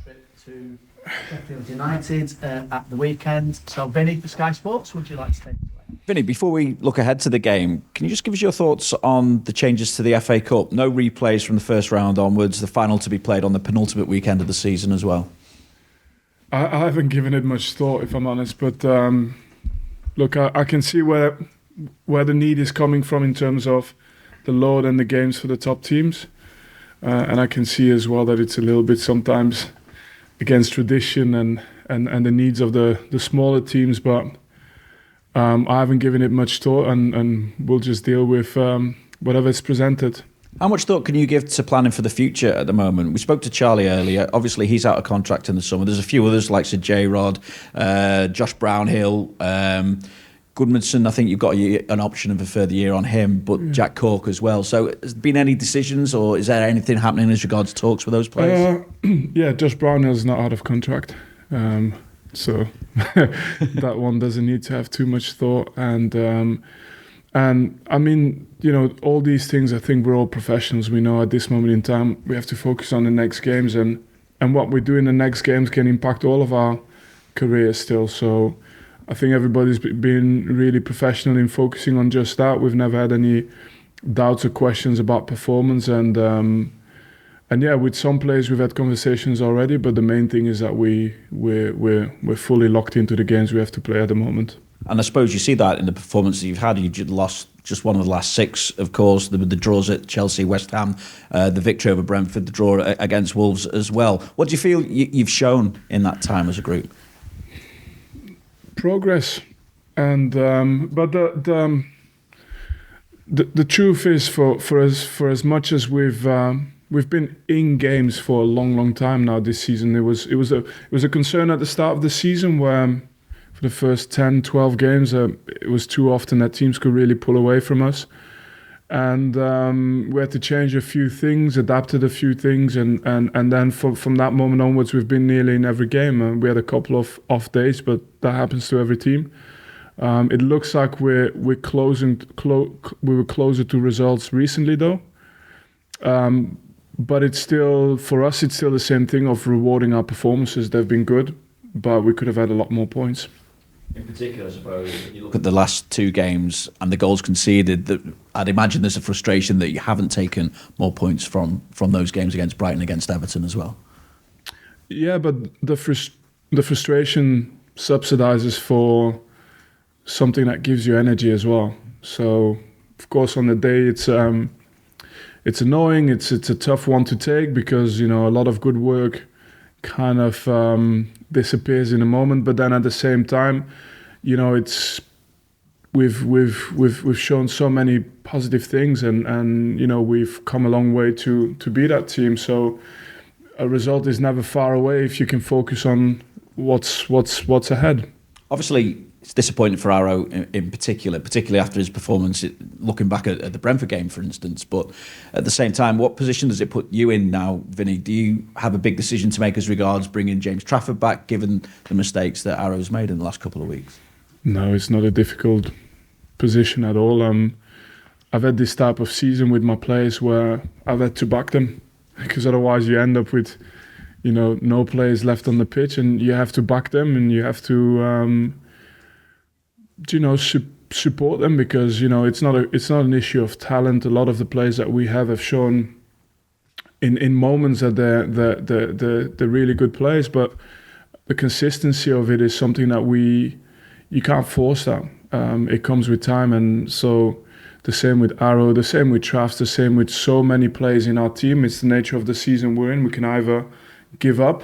trip to Sheffield United at the weekend. So, Vinny for Sky Sports, would you like to take it away? Vinny, before we look ahead to the game, can you just give us your thoughts on the changes to the FA Cup? No replays from the first round onwards, the final to be played on the penultimate weekend of the season as well. I haven't given it much thought, if I'm honest, but look, I can see where the need is coming from in terms of the load and the games for the top teams. And I can see as well that it's a little bit sometimes against tradition and the needs of the smaller teams, but I haven't given it much thought, and we'll just deal with whatever is presented. How much thought can you give to planning for the future at the moment? We spoke to Charlie earlier. Obviously, he's out of contract in the summer. There's a few others like Sir J-Rod, Josh Brownhill, Goodmanson. I think you've got an option of a further year on him, but Jack Cork as well. So has there been any decisions, or is there anything happening as regards talks with those players? Yeah, Josh Brownhill's not out of contract. So that one doesn't need to have too much thought. And I mean, you know, all these things, I think we're all professionals. We know at this moment in time we have to focus on the next games, and what we do in the next games can impact all of our careers still. So I think everybody's been really professional in focusing on just that. We've never had any doubts or questions about performance, and yeah, with some players we've had conversations already, but the main thing is that we're fully locked into the games we have to play at the moment. And I suppose you see that in the performance that you've had. You lost just one of the last six, of course, the draws at Chelsea, West Ham, the victory over Brentford, the draw against Wolves as well. What do you feel you've shown in that time as a group? Progress, and but the truth is, for as much as we've been in games for a long time now this season, it was a concern at the start of the season where for the first 10, 12 games it was too often that teams could really pull away from us, and we had to change a few things, adapted a few things, and then from that moment onwards we've been nearly in every game. We had a couple of off days, but that happens to every team. It looks like we were closer to results recently though. But it's still, for us, it's still the same thing of rewarding our performances. They've been good, but we could have had a lot more points. In particular, I suppose, if you look at the last two games and the goals conceded, that I'd imagine there's a frustration that you haven't taken more points from those games against Brighton, against Everton as well. Yeah, but the frustration subsidises for something that gives you energy as well. So, of course, on the day it's annoying. It's a tough one to take because, you know, a lot of good work kind of disappears in a moment. But then at the same time, you know, we've shown so many positive things, and you know, we've come a long way to be that team. So a result is never far away if you can focus on what's ahead. Obviously, it's disappointing for Arrow in particular, particularly after his performance, looking back at the Brentford game, for instance. But at the same time, what position does it put you in now, Vinny? Do you have a big decision to make as regards bringing James Trafford back, given the mistakes that Arrow's made in the last couple of weeks? No, it's not a difficult position at all. I've had this type of season with my players where I've had to back them, because otherwise you end up with, you know, no players left on the pitch, and you have to back them, and you have to support them, because, you know, it's not an issue of talent. A lot of the players that we have shown in moments that they're really good players, but the consistency of it is something that you can't force that. It comes with time, and so the same with Arrow, the same with Traffs, the same with so many players in our team. It's the nature of the season we're in. We can either give up,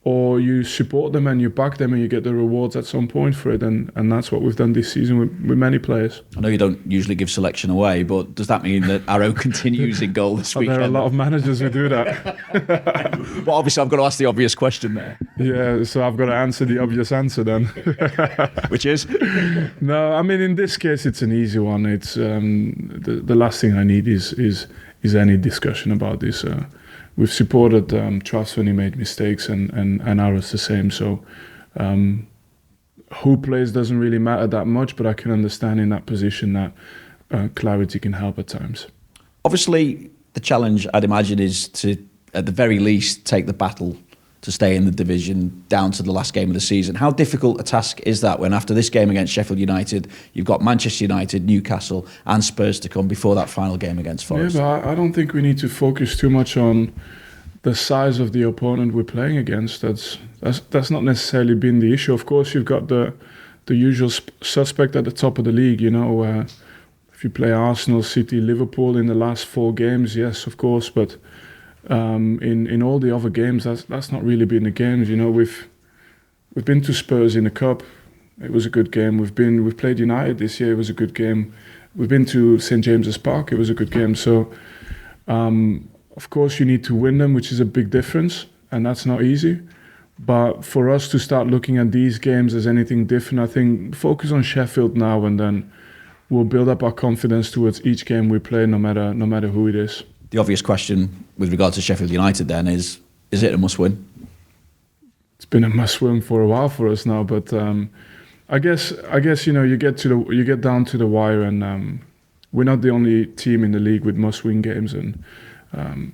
or you support them and you back them, and you get the rewards at some point for it, and that's what we've done this season with many players. I know you don't usually give selection away, but does that mean that Arrow continues in goal this weekend? There are a lot of managers who do that. Well, obviously I've got to ask the obvious question there. Yeah, so I've got to answer the obvious answer then. Which is? No, I mean, in this case it's an easy one. It's the last thing I need is any discussion about this. We've supported Traffs when he made mistakes, and Arrow's the same. So who plays doesn't really matter that much, but I can understand in that position that clarity can help at times. Obviously, the challenge, I'd imagine, is to, at the very least, take the battle to stay in the division down to the last game of the season. How difficult a task is that when after this game against Sheffield United, you've got Manchester United, Newcastle and Spurs to come before that final game against Forest? Yeah, but I don't think we need to focus too much on the size of the opponent we're playing against. That's not necessarily been the issue. Of course, you've got the usual suspect at the top of the league, if you play Arsenal, City, Liverpool in the last 4 games, yes, of course, but in all the other games, that's not really been the games. We've been to Spurs in the cup. It was a good game. We've played United this year. It was a good game. We've been to St James's Park. It was a good game. So, of course, you need to win them, which is a big difference, and that's not easy. But for us to start looking at these games as anything different, I think focus on Sheffield now, and then we'll build up our confidence towards each game we play, no matter who it is. The obvious question with regard to Sheffield United then is it a must-win? It's been a must-win for a while for us now, but I guess you get down to the wire, and we're not the only team in the league with must-win games, and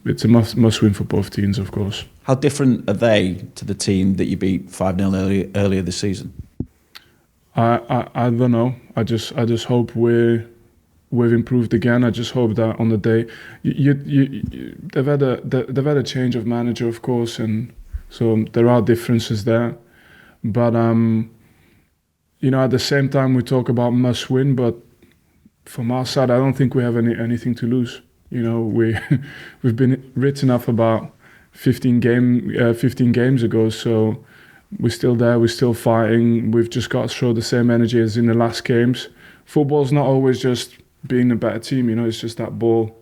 it's a must-win for both teams, of course. How different are they to the team that you beat 5-0 earlier this season? I don't know. I just hope we've improved again. I just hope that on the day they've had a change of manager, of course, and so there are differences there. But at the same time we talk about must win, but from our side, I don't think we have anything to lose. We've been written off about 15 games ago, so we're still there, we're still fighting. We've just got to show the same energy as in the last games. Football's not always just being a better team, it's just that ball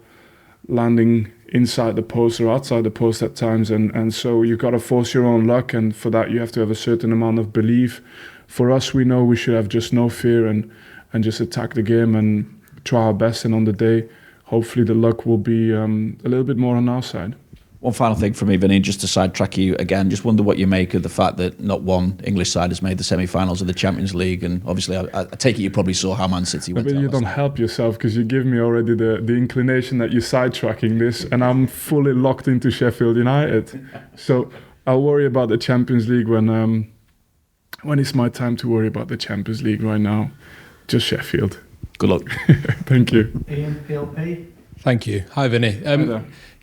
landing inside the post or outside the post at times, and so you've got to force your own luck, and for that you have to have a certain amount of belief. For us, we know we should have just no fear and just attack the game and try our best, and on the day, hopefully the luck will be a little bit more on our side. One final thing from me, Vinny, just to sidetrack you again, just wonder what you make of the fact that not one English side has made the semi-finals of the Champions League, and obviously I take it you probably saw how Man City went. But you don't help yourself, because you give me already the inclination that you're sidetracking this, and I'm fully locked into Sheffield United. So I'll worry about the Champions League when it's my time to worry about the Champions League. Right now, just Sheffield. Good luck. Thank you. Ian, PLP. Thank you. Hi, Vinny.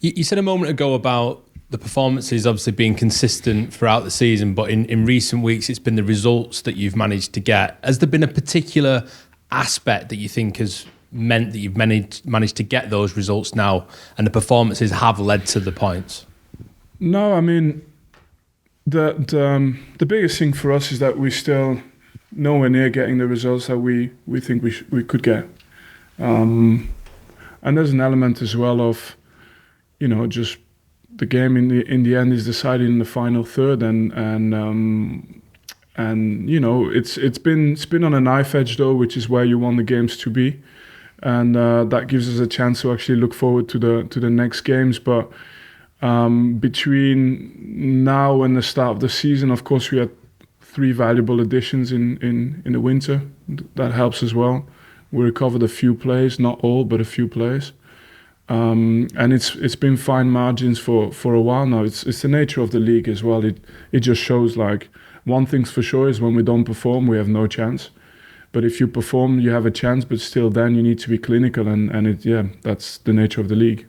You said a moment ago about the performances obviously being consistent throughout the season, but in recent weeks it's been the results that you've managed to get. Has there been a particular aspect that you think has meant that you've managed to get those results now, and the performances have led to the points? No, I mean, the biggest thing for us is that we're still nowhere near getting the results that we think we could get. And there's an element as well of, just the game in the end is decided in the final third, and it's been on a knife edge though, which is where you want the games to be, and that gives us a chance to actually look forward to the next games. But between now and the start of the season, of course, we had 3 valuable additions in the winter. That helps as well. We recovered a few players, not all, but a few players. And it's been fine margins for a while now. It's the nature of the league as well. It just shows, like, one thing's for sure is when we don't perform, we have no chance. But if you perform, you have a chance, but still then you need to be clinical, and that's the nature of the league.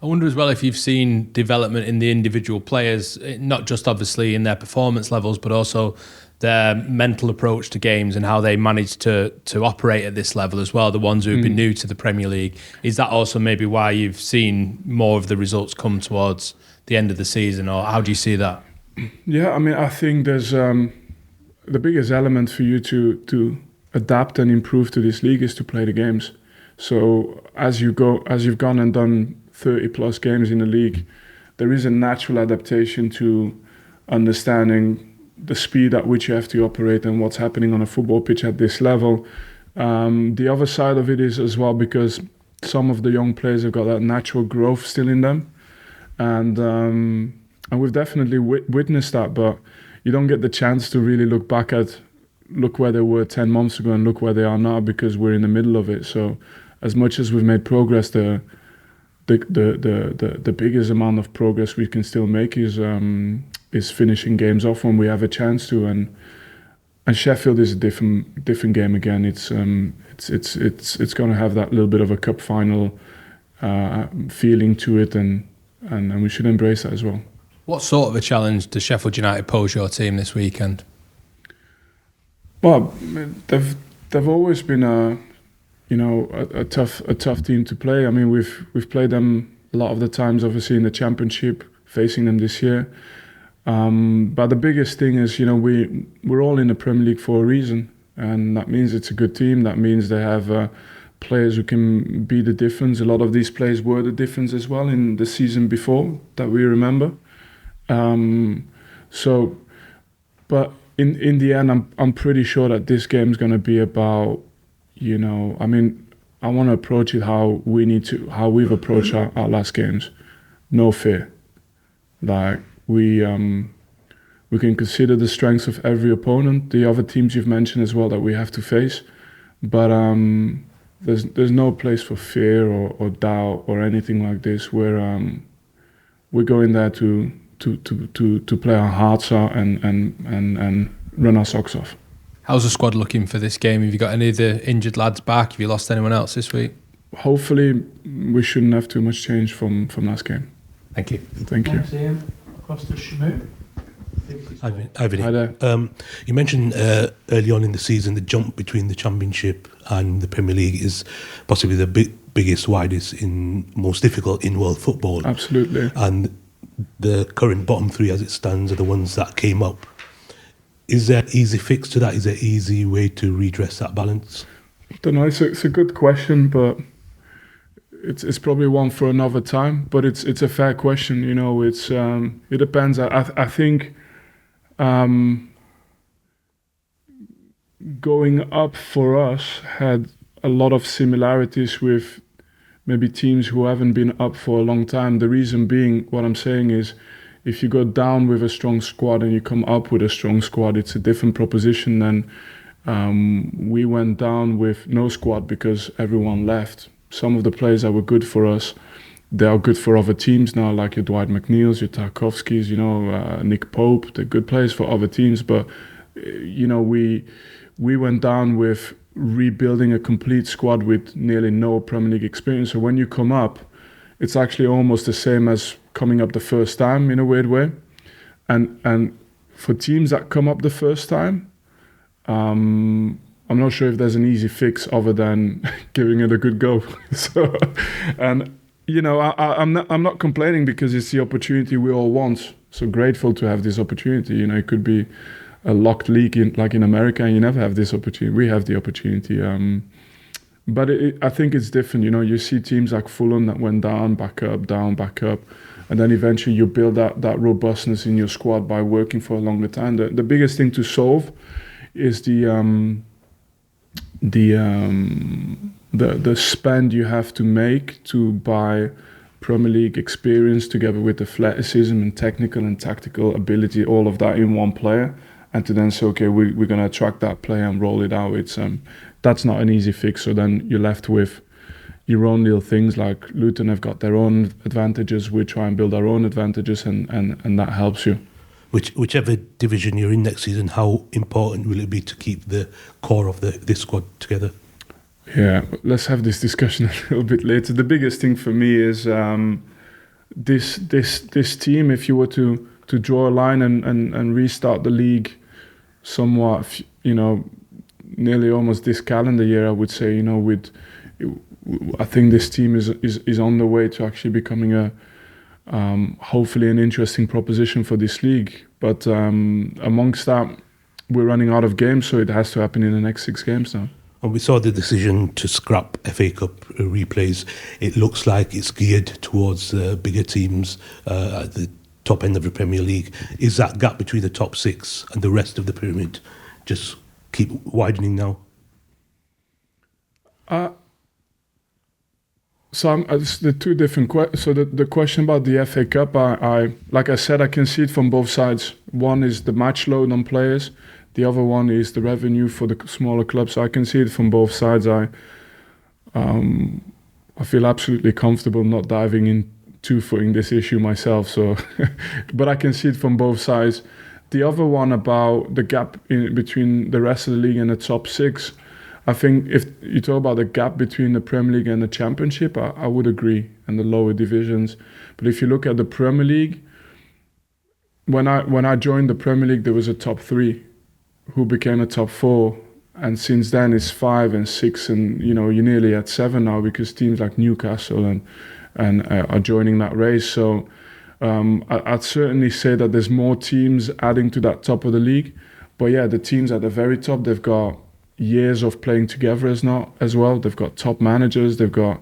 I wonder as well if you've seen development in the individual players, not just obviously in their performance levels, but also their mental approach to games and how they manage to operate at this level as well, the ones who've been new to the Premier League. Is that also maybe why you've seen more of the results come towards the end of the season, or how do you see that? Yeah, I mean, I think there's the biggest element for you to adapt and improve to this league is to play the games. So as you've gone and done 30 plus games in the league, there is a natural adaptation to understanding the speed at which you have to operate and what's happening on a football pitch at this level. The other side of it is as well, because some of the young players have got that natural growth still in them, and we've definitely witnessed that, but you don't get the chance to really look where they were 10 months ago and look where they are now, because we're in the middle of it. So as much as we've made progress, the biggest amount of progress we can still make is is finishing games off when we have a chance to, and Sheffield is a different game again. It's going to have that little bit of a cup final feeling to it, and we should embrace that as well. What sort of a challenge does Sheffield United pose your team this weekend? Well, they've always been a tough team to play. I mean, we've played them a lot of the times, obviously in the Championship, facing them this year. But the biggest thing is, we're all in the Premier League for a reason, and that means it's a good team. That means they have players who can be the difference. A lot of these players were the difference as well in the season before that we remember. But in the end, I'm pretty sure that this game is going to be about, I want to approach it how we've approached our last games. No fear. Like we can consider the strengths of every opponent, the other teams you've mentioned as well that we have to face, but there's no place for fear or doubt or anything like this. We're going there to play our hearts out and run our socks off. How's the squad looking for this game? Have you got any of the injured lads back? Have you lost anyone else this week? Hopefully, we shouldn't have too much change from last game. Thank you. Thank you. Thanks, Ian. Across to Shamu. Hi, Vinny. Hi there. You mentioned early on in the season the jump between the Championship and the Premier League is possibly the biggest, widest, most difficult in world football. Absolutely. And the current bottom three as it stands are the ones that came up. Is there an easy fix to that? Is there an easy way to redress that balance? I don't know. It's a good question, but it's probably one for another time. But it's a fair question. It depends. I think going up for us had a lot of similarities with maybe teams who haven't been up for a long time. The reason being, what I'm saying is, if you go down with a strong squad and you come up with a strong squad, it's a different proposition than we went down with no squad because everyone left. Some of the players that were good for us, they are good for other teams now, like your Dwight McNeil's, your Tarkovskis, Nick Pope. They're good players for other teams, but we went down with rebuilding a complete squad with nearly no Premier League experience. So when you come up, it's actually almost the same as coming up the first time in a weird way. And for teams that come up the first time, I'm not sure if there's an easy fix other than giving it a good go. I'm not complaining because it's the opportunity we all want. So grateful to have this opportunity. It could be a locked league like in America, and you never have this opportunity. We have the opportunity. But I think it's different. You see teams like Fulham that went down, back up, and then eventually you build that robustness in your squad by working for a longer time. The biggest thing to solve is the spend you have to make to buy Premier League experience together with athleticism and technical and tactical ability, all of that in one player, and to then say, okay, we're going to attract that player and roll it out. That's not an easy fix. So then you're left with your own little things. Like Luton have got their own advantages. We try and build our own advantages, and that helps you. Whichever division you're in next season, how important will it be to keep the core of this squad together? Yeah, let's have this discussion a little bit later. The biggest thing for me is this team. If you were to draw a line and restart the league somewhat, nearly almost this calendar year, I would say, I think this team is on the way to actually becoming a hopefully an interesting proposition for this league. But amongst that, we're running out of games, so it has to happen in the next 6 games now. And we saw the decision to scrap FA Cup replays. It looks like it's geared towards bigger teams at the top end of the Premier League. Is that gap between the top 6 and the rest of the pyramid just keep widening now? So it's the two different questions. So the question about the FA Cup, I like I said, I can see it from both sides. One is the match load on players. The other one is the revenue for the smaller clubs. So I can see it from both sides. I feel absolutely comfortable not diving in two-footing this issue myself, so but I can see it from both sides. The other one about the gap between the rest of the league and the top 6, I think if you talk about the gap between the Premier League and the Championship, I would agree, and the lower divisions. But if you look at the Premier League, when I joined the Premier League, there was a top 3 who became a top 4, and since then it's 5 and 6, and you're nearly at 7 now because teams like Newcastle and are joining that race. So I'd certainly say that there's more teams adding to that top of the league. But yeah, the teams at the very top, they've got years of playing together as well. They've got top managers. They've got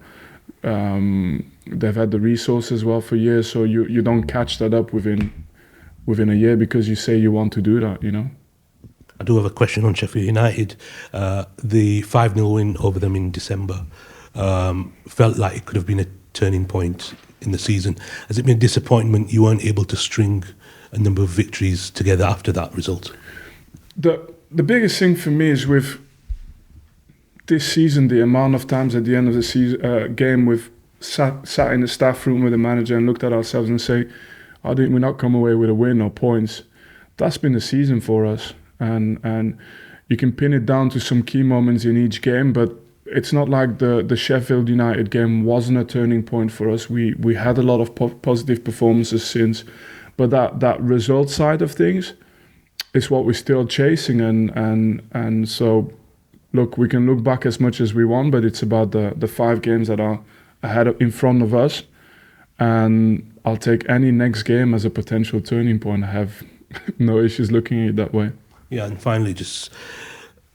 they've had the resources as well for years. So you don't catch that up within a year because you say you want to do that. I do have a question on Sheffield United. The 5-0 win over them in December felt like it could have been a turning point in the season. Has it been a disappointment you weren't able to string a number of victories together after that result? The biggest thing for me is with this season, the amount of times at the end of the season, game we've sat in the staff room with the manager and looked at ourselves and say, how did we not come away with a win or points? That's been the season for us. And you can pin it down to some key moments in each game, but it's not like the Sheffield United game wasn't a turning point for us. We had a lot of positive performances since, but that result side of things is what we're still chasing. And so, look, we can look back as much as we want, but it's about the 5 games that are ahead in front of us. And I'll take any next game as a potential turning point. I have no issues looking at it that way. Yeah, and finally, just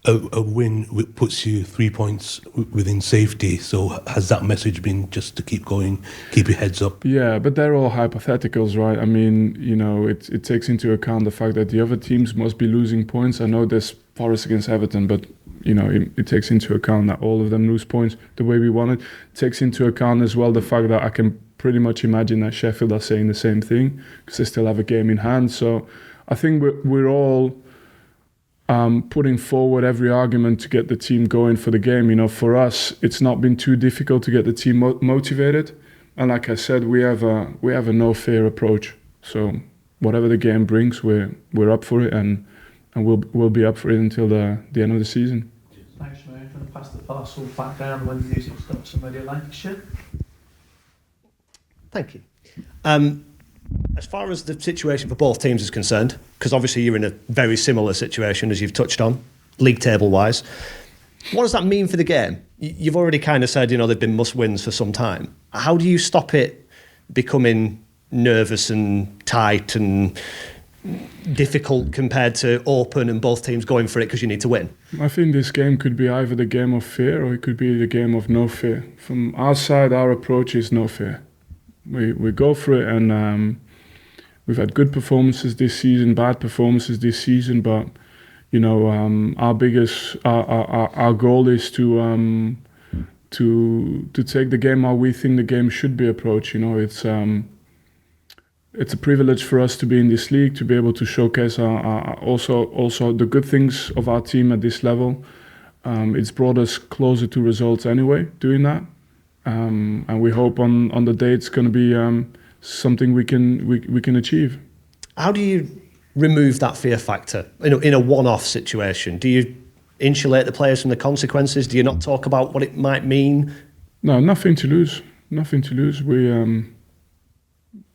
a win puts you 3 points within safety. So has that message been just to keep going, keep your heads up? Yeah, but they're all hypotheticals, right? I mean, it takes into account the fact that the other teams must be losing points. I know there's Forest against Everton, but it takes into account that all of them lose points the way we want it. It takes into account as well the fact that I can pretty much imagine that Sheffield are saying the same thing because they still have a game in hand. So I think we're all putting forward every argument to get the team going for the game. For us, it's not been too difficult to get the team motivated. And like I said, we have a no fear approach. So whatever the game brings, we're up for it, and we'll be up for it until the end of the season. Thanks, Muric. I'm going to pass the parcel back down when you usually stop somebody at Lancashire. Thank you. As far as the situation for both teams is concerned, because obviously you're in a very similar situation as you've touched on, league table wise, what does that mean for the game? You've already kind of said, they've been must-wins for some time. How do you stop it becoming nervous and tight and difficult compared to open and both teams going for it because you need to win? I think this game could be either the game of fear or it could be the game of no fear. From our side, our approach is no fear. We go for it, and we've had good performances this season, bad performances this season, but our goal is to take the game how we think the game should be approached. It's a privilege for us to be in this league, to be able to showcase also the good things of our team at this level. It's brought us closer to results anyway, doing that. And we hope on the day it's going to be something we can achieve. How do you remove that fear factor in a one-off situation? Do you insulate the players from the consequences? Do you not talk about what it might mean? No, nothing to lose. Nothing to lose.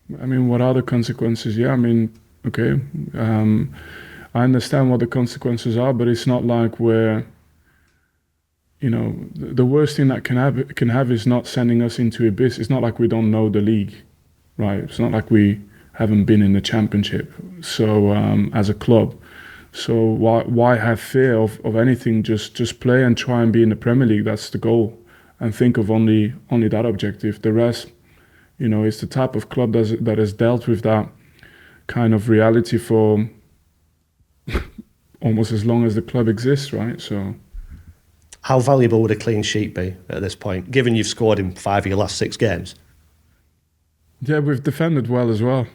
What are the consequences? Yeah, okay. I understand what the consequences are, but it's not like we're. The worst thing that can have is not sending us into abyss. It's not like we don't know the league, right? It's not like we haven't been in the Championship. So as a club, so why have fear of anything? Just play and try and be in the Premier League. That's the goal, and think of only that objective. The rest, it's the type of club that has dealt with that kind of reality for almost as long as the club exists, right? So. How valuable would a clean sheet be at this point, given you've scored in 5 of your last 6 games? Yeah, we've defended well as well.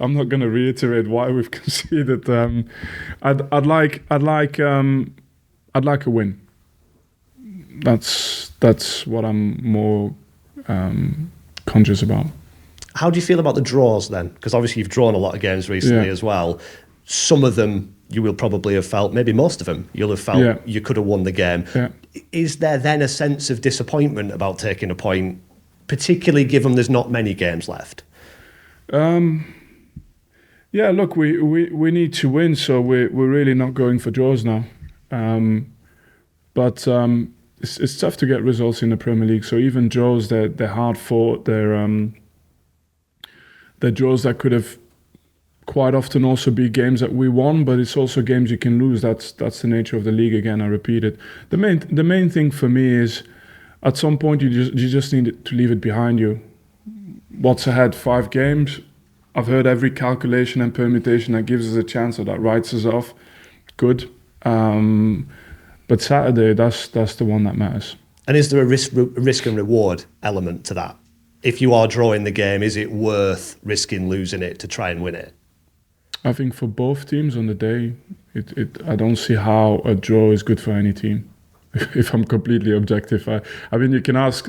I'm not going to reiterate why we've conceded. I'd like a win. That's what I'm more conscious about. How do you feel about the draws then? Because obviously you've drawn a lot of games recently as well. Some of them you will probably have felt, maybe most of them, you'll have felt you could have won the game. Yeah. Is there then a sense of disappointment about taking a point, particularly given there's not many games left? Yeah, look, we need to win, so we're really not going for draws now. But it's tough to get results in the Premier League. So even draws, they're hard fought. They're draws that could have quite often also be games that we won, but it's also games you can lose. That's the nature of the league. Again, I repeat it. The main thing for me is, at some point you just need to leave it behind you. What's ahead? 5 games. I've heard every calculation and permutation that gives us a chance or that writes us off. Good. But Saturday, that's the one that matters. And is there a risk and reward element to that? If you are drawing the game, is it worth risking losing it to try and win it? I think for both teams on the day, I don't see how a draw is good for any team. If I'm completely objective, I mean, you can ask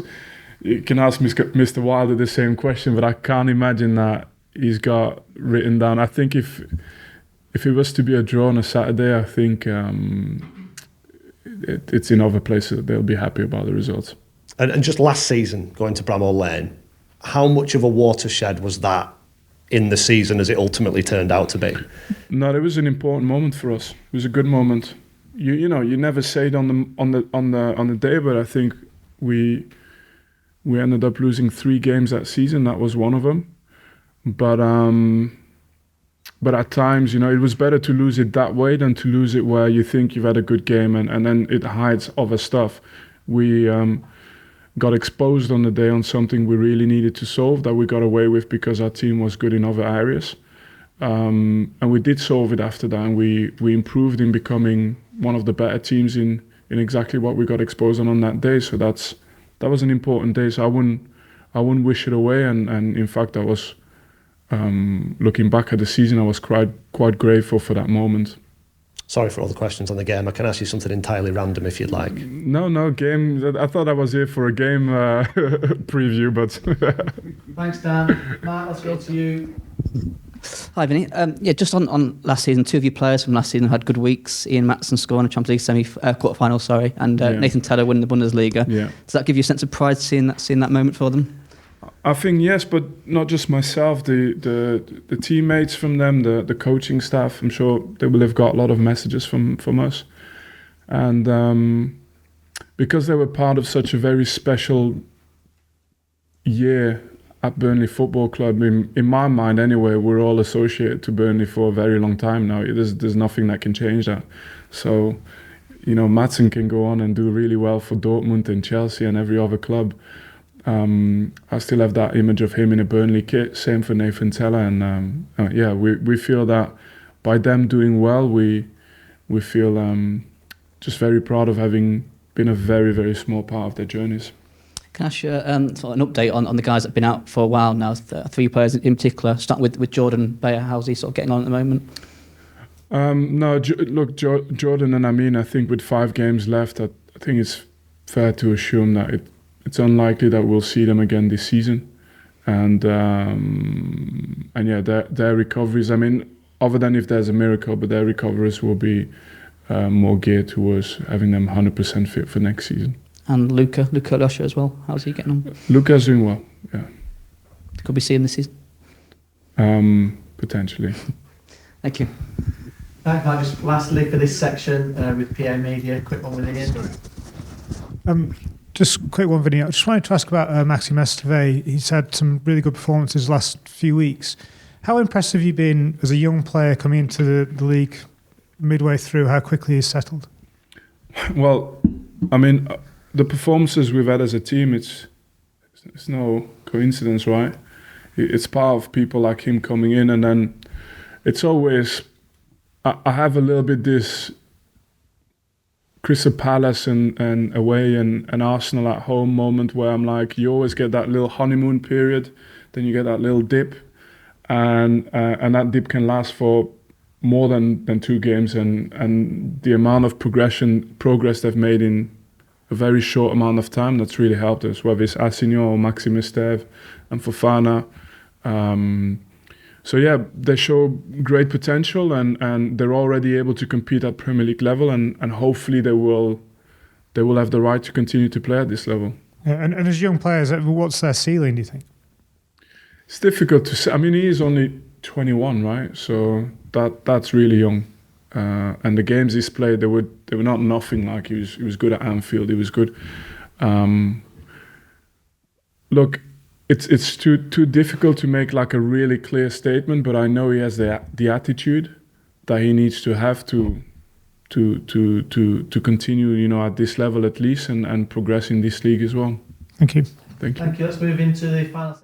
Mr. Wilder the same question, but I can't imagine that he's got written down. I think if it was to be a draw on a Saturday, I think it's in other places that they'll be happy about the results. And just last season, going to Bramall Lane, how much of a watershed was that in the season as it ultimately turned out to be? No, it was an important moment for us. It was a good moment. You know, you never say it on the day, but I think we ended up losing 3 games that season. That was one of them. But at times, you know, it was better to lose it that way than to lose it where you think you've had a good game and then it hides other stuff. We got exposed on the day on something we really needed to solve that we got away with because our team was good in other areas. And we did solve it after that, and we improved in becoming one of the better teams in exactly what we got exposed on that day. So that was an important day. So I wouldn't wish it away. And in fact, I was looking back at the season, I was quite grateful for that moment. Sorry for all the questions on the game. I can ask you something entirely random if you'd like. No, game. I thought I was here for a game preview, but... Thanks, Dan. Mark, let's go to you. Hi, Vinny. Just on last season, 2 of your players from last season had good weeks. Ian Maatsen scoring a Champions League quarter-final, and Nathan Tella winning the Bundesliga. Yeah. Does that give you a sense of pride seeing that moment for them? I think yes, but not just myself. The teammates from them, the coaching staff. I'm sure they will have got a lot of messages from us, and because they were part of such a very special year at Burnley Football Club. In my mind, anyway, we're all associated to Burnley for a very long time now. There's nothing that can change that. So, you know, Maatsen can go on and do really well for Dortmund and Chelsea and every other club. I still have that image of him in a Burnley kit. Same for Nathan Tella, and we feel that by them doing well, we feel just very proud of having been a very, very small part of their journeys. Can I ask you sort of an update on the guys that have been out for a while now? 3 players in particular, starting with Jordan Bayer. How's he sort of getting on at the moment? Jordan and I think with 5 games left, I think it's fair to assume that it's unlikely that we'll see them again this season. And their recoveries, other than if there's a miracle, but their recoveries will be more geared towards having them 100% fit for next season. And Luca Lusher as well. How's he getting on? Luca's doing well, yeah. Could we see him this season? Potentially. Thank you. Thank you. Just lastly for this section with PA Media, quick one with Ian. Just a quick one, Vinny. I just wanted to ask about Maxime Estève. He's had some really good performances the last few weeks. How impressed have you been as a young player coming into the league midway through, how quickly he's settled? Well, the performances we've had as a team, it's no coincidence, right? It's part of people like him coming in, and then it's always... I have a little bit this Crystal Palace and away and Arsenal at home moment where I'm like, you always get that little honeymoon period, then you get that little dip, and that dip can last for more than 2 games, and the amount of progress they've made in a very short amount of time that's really helped us, whether it's Asignon or Maxime Estève and Fofana. So yeah, they show great potential and they're already able to compete at Premier League level and hopefully they will have the right to continue to play at this level. Yeah, and as young players, what's their ceiling, do you think? It's difficult to say. I mean, he is only 21, right? So that's really young. And the games he's played, they were not nothing. Like he was good at Anfield. He was good. Look, it's too difficult to make like a really clear statement. But I know he has the attitude that he needs to have to continue, you know, at this level at least, and progress in this league as well. Thank you. Thank you. Thank you. Let's move into the final.